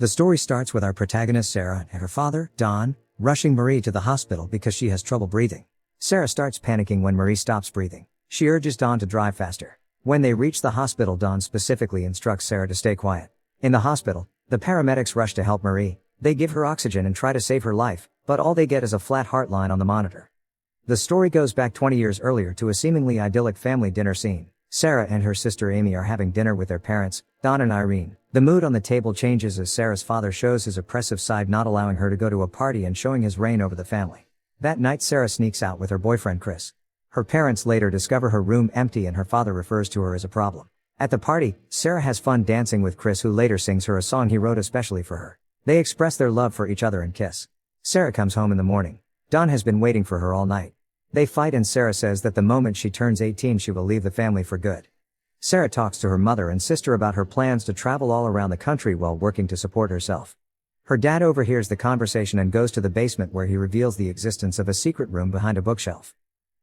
The story starts with our protagonist Sarah and her father, Don, rushing Marie to the hospital because she has trouble breathing. Sarah starts panicking when Marie stops breathing. She urges Don to drive faster. When they reach the hospital, Don specifically instructs Sarah to stay quiet. In the hospital, the paramedics rush to help Marie. They give her oxygen and try to save her life, but all they get is a flat heart line on the monitor. The story goes back 20 years earlier to a seemingly idyllic family dinner scene. Sarah and her sister Amy are having dinner with their parents, Don and Irene. The mood on the table changes as Sarah's father shows his oppressive side, not allowing her to go to a party and showing his reign over the family. That night, Sarah sneaks out with her boyfriend Chris. Her parents later discover her room empty and her father refers to her as a problem. At the party, Sarah has fun dancing with Chris, who later sings her a song he wrote especially for her. They express their love for each other and kiss. Sarah comes home in the morning. Don has been waiting for her all night. They fight and Sarah says that the moment she turns 18 she will leave the family for good. Sarah talks to her mother and sister about her plans to travel all around the country while working to support herself. Her dad overhears the conversation and goes to the basement, where he reveals the existence of a secret room behind a bookshelf.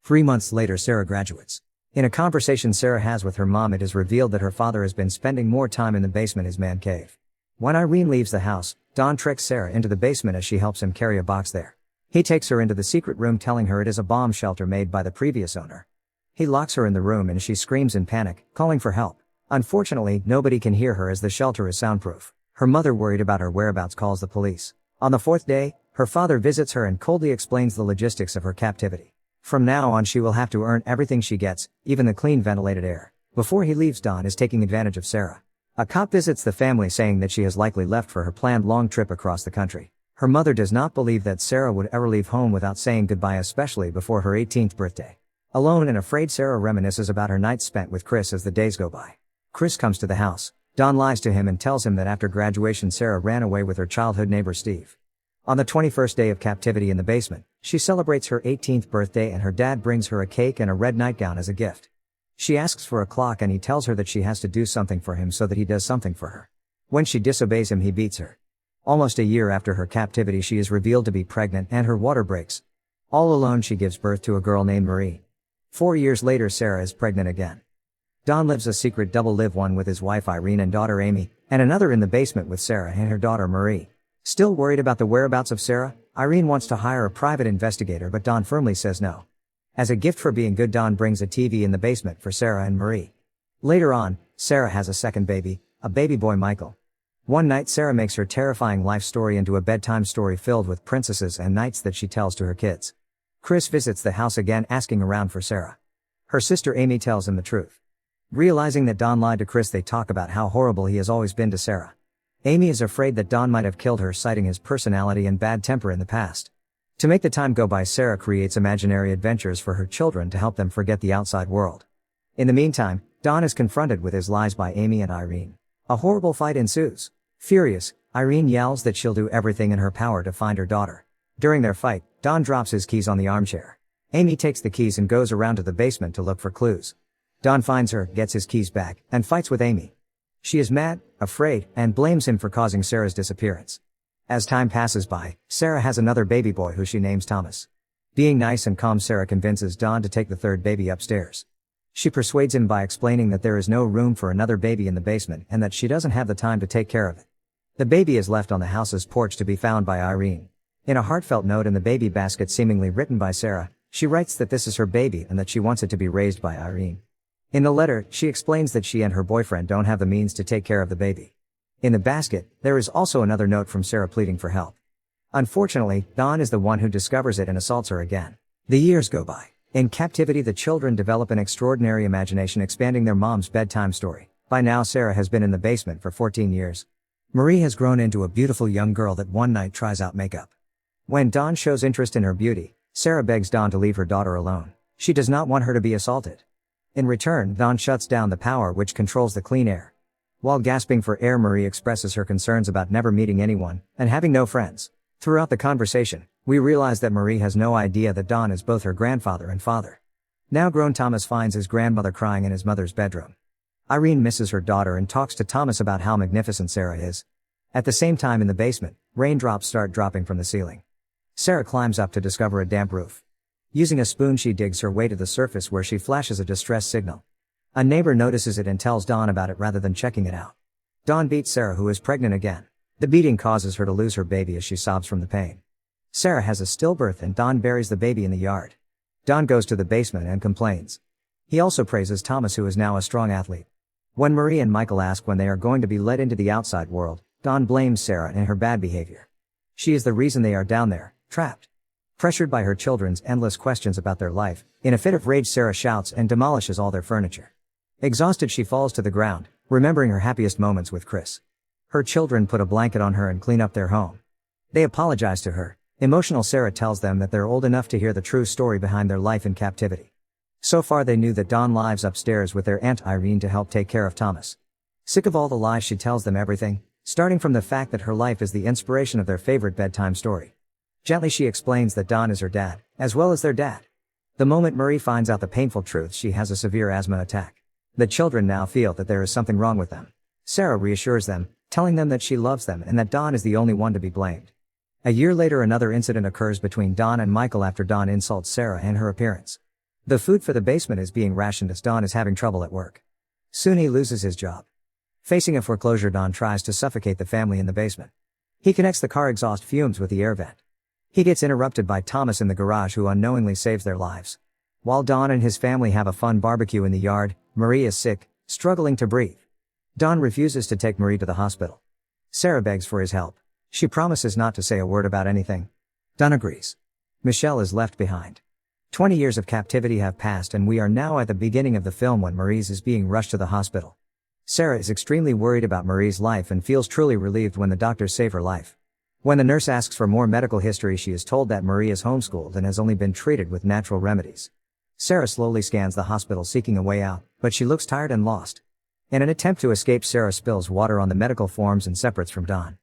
3 months later, Sarah graduates. In a conversation Sarah has with her mom, it is revealed that her father has been spending more time in the basement, his man cave. When Irene leaves the house, Don tricks Sarah into the basement as she helps him carry a box there. He takes her into the secret room, telling her it is a bomb shelter made by the previous owner. He locks her in the room and she screams in panic, calling for help. Unfortunately, nobody can hear her as the shelter is soundproof. Her mother, worried about her whereabouts, calls the police. On the 4th day, her father visits her and coldly explains the logistics of her captivity. From now on she will have to earn everything she gets, even the clean ventilated air. Before he leaves, Don is taking advantage of Sarah. A cop visits the family, saying that she has likely left for her planned long trip across the country. Her mother does not believe that Sarah would ever leave home without saying goodbye, especially before her 18th birthday. Alone and afraid, Sarah reminisces about her nights spent with Chris as the days go by. Chris comes to the house. Don lies to him and tells him that after graduation Sarah ran away with her childhood neighbor Steve. On the 21st day of captivity in the basement, she celebrates her 18th birthday and her dad brings her a cake and a red nightgown as a gift. She asks for a clock and he tells her that she has to do something for him, so that he does something for her. When she disobeys him, he beats her. Almost a year after her captivity, she is revealed to be pregnant and her water breaks. All alone, she gives birth to a girl named Marie. 4 years later, Sarah is pregnant again. Don lives a secret double live, one with his wife Irene and daughter Amy, and another in the basement with Sarah and her daughter Marie. Still worried about the whereabouts of Sarah, Irene wants to hire a private investigator, but Don firmly says no. As a gift for being good, Don brings a TV in the basement for Sarah and Marie. Later on, Sarah has a second baby, a baby boy Michael. One night, Sarah makes her terrifying life story into a bedtime story filled with princesses and knights that she tells to her kids. Chris visits the house again, asking around for Sarah. Her sister Amy tells him the truth. Realizing that Don lied to Chris, they talk about how horrible he has always been to Sarah. Amy is afraid that Don might have killed her, citing his personality and bad temper in the past. To make the time go by, Sarah creates imaginary adventures for her children to help them forget the outside world. In the meantime, Don is confronted with his lies by Amy and Irene. A horrible fight ensues. Furious, Irene yells that she'll do everything in her power to find her daughter. During their fight, Don drops his keys on the armchair. Amy takes the keys and goes around to the basement to look for clues. Don finds her, gets his keys back, and fights with Amy. She is mad, afraid, and blames him for causing Sarah's disappearance. As time passes by, Sarah has another baby boy who she names Thomas. Being nice and calm, Sarah convinces Don to take the third baby upstairs. She persuades him by explaining that there is no room for another baby in the basement and that she doesn't have the time to take care of it. The baby is left on the house's porch to be found by Irene. In a heartfelt note in the baby basket, seemingly written by Sarah, she writes that this is her baby and that she wants it to be raised by Irene. In the letter, she explains that she and her boyfriend don't have the means to take care of the baby. In the basket, there is also another note from Sarah pleading for help. Unfortunately, Don is the one who discovers it and assaults her again. The years go by. In captivity, the children develop an extraordinary imagination, expanding their mom's bedtime story. By now, Sarah has been in the basement for 14 years. Marie has grown into a beautiful young girl that one night tries out makeup. When Don shows interest in her beauty, Sarah begs Don to leave her daughter alone. She does not want her to be assaulted. In return, Don shuts down the power which controls the clean air. While gasping for air, Marie expresses her concerns about never meeting anyone and having no friends. Throughout the conversation, we realize that Marie has no idea that Don is both her grandfather and father. Now grown, Thomas finds his grandmother crying in his mother's bedroom. Irene misses her daughter and talks to Thomas about how magnificent Sarah is. At the same time, in the basement, raindrops start dropping from the ceiling. Sarah climbs up to discover a damp roof. Using a spoon, she digs her way to the surface, where she flashes a distress signal. A neighbor notices it and tells Don about it rather than checking it out. Don beats Sarah, who is pregnant again. The beating causes her to lose her baby as she sobs from the pain. Sarah has a stillbirth and Don buries the baby in the yard. Don goes to the basement and complains. He also praises Thomas, who is now a strong athlete. When Marie and Michael ask when they are going to be let into the outside world, Don blames Sarah and her bad behavior. She is the reason they are down there, trapped. Pressured by her children's endless questions about their life, in a fit of rage Sarah shouts and demolishes all their furniture. Exhausted, she falls to the ground, remembering her happiest moments with Chris. Her children put a blanket on her and clean up their home. They apologize to her. Emotional Sarah tells them that they're old enough to hear the true story behind their life in captivity. So far they knew that Dawn lives upstairs with their Aunt Irene to help take care of Thomas. Sick of all the lies, she tells them everything, starting from the fact that her life is the inspiration of their favorite bedtime story. Gently she explains that Don is her dad, as well as their dad. The moment Marie finds out the painful truth, she has a severe asthma attack. The children now feel that there is something wrong with them. Sarah reassures them, telling them that she loves them and that Don is the only one to be blamed. A year later, another incident occurs between Don and Michael after Don insults Sarah and her appearance. The food for the basement is being rationed as Don is having trouble at work. Soon he loses his job. Facing a foreclosure, Don tries to suffocate the family in the basement. He connects the car exhaust fumes with the air vent. He gets interrupted by Thomas in the garage, who unknowingly saves their lives. While Don and his family have a fun barbecue in the yard, Marie is sick, struggling to breathe. Don refuses to take Marie to the hospital. Sarah begs for his help. She promises not to say a word about anything. Don agrees. Michelle is left behind. 20 years of captivity have passed and we are now at the beginning of the film when Maurice is being rushed to the hospital. Sarah is extremely worried about Marie's life and feels truly relieved when the doctors save her life. When the nurse asks for more medical history, she is told that Marie is homeschooled and has only been treated with natural remedies. Sarah slowly scans the hospital seeking a way out, but she looks tired and lost. In an attempt to escape, Sarah spills water on the medical forms and separates from Don.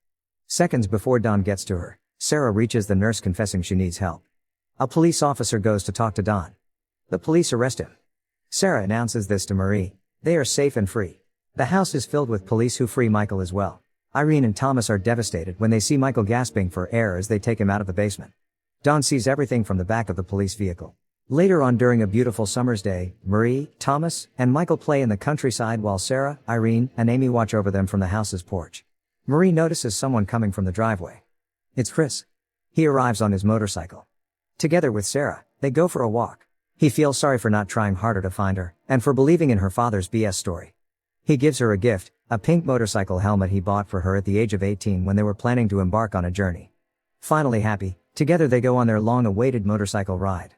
Seconds before Don gets to her, Sarah reaches the nurse confessing she needs help. A police officer goes to talk to Don. The police arrest him. Sarah announces this to Marie. They are safe and free. The house is filled with police who free Michael as well. Irene and Thomas are devastated when they see Michael gasping for air as they take him out of the basement. Don sees everything from the back of the police vehicle. Later on, during a beautiful summer's day, Marie, Thomas, and Michael play in the countryside while Sarah, Irene, and Amy watch over them from the house's porch. Marie notices someone coming from the driveway. It's Chris. He arrives on his motorcycle. Together with Sarah, they go for a walk. He feels sorry for not trying harder to find her, and for believing in her father's BS story. He gives her a gift, a pink motorcycle helmet he bought for her at the age of 18 when they were planning to embark on a journey. Finally happy, together they go on their long-awaited motorcycle ride.